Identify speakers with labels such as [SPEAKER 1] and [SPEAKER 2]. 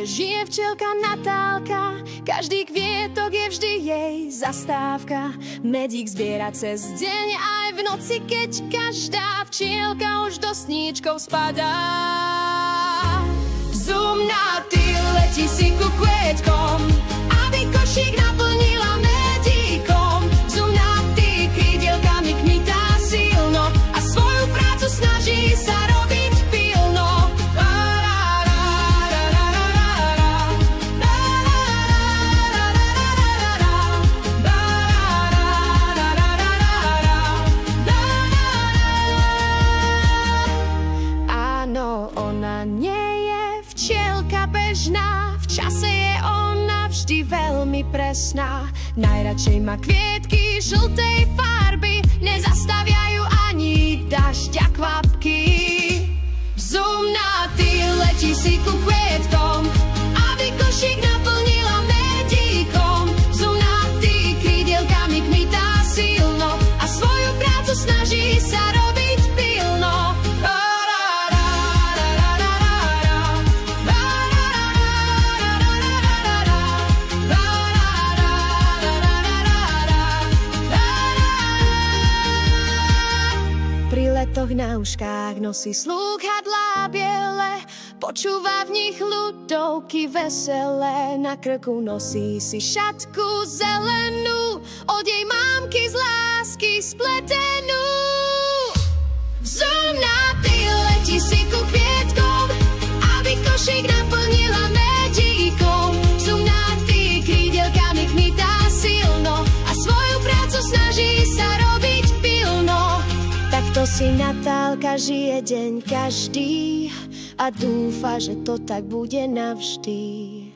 [SPEAKER 1] Žije včelka Natálka, každý kvietok je vždy jej zastávka. Medík zbiera cez deň aj v noci, keď každá včielka už do sníčkov spadá. Zumnatý letí si ku kvietkom, aby košík naplnila medíkom. Zumnatý krídelkami kmitá silno a svoju prácu snaží sa robiť pilno. V čase je ona vždy veľmi presná. Najradšej má kvietky žltej farby, nezastaviajú ani dažď a kvapky. Zumnatý letí si ku kvietkom, aby košík naplnila medíkom. Zumnatý krídelkami kmitá silno a svoju prácu snaží sa robiť pilno. Na uškách nosí slúchadlá biele, počúva v nich ľudovky veselé. Na krku nosí si šatku zelenú, od jej mámky z lásky spletenú. Zumnatý letí si ku kvietkom, aby košík naplnila medíkom. Zumnatý krídelkami kmitá silno a svoju prácu snaží sa robiť pilno. Takto si Natálka žije deň každý a dúfa, že to tak bude navždy.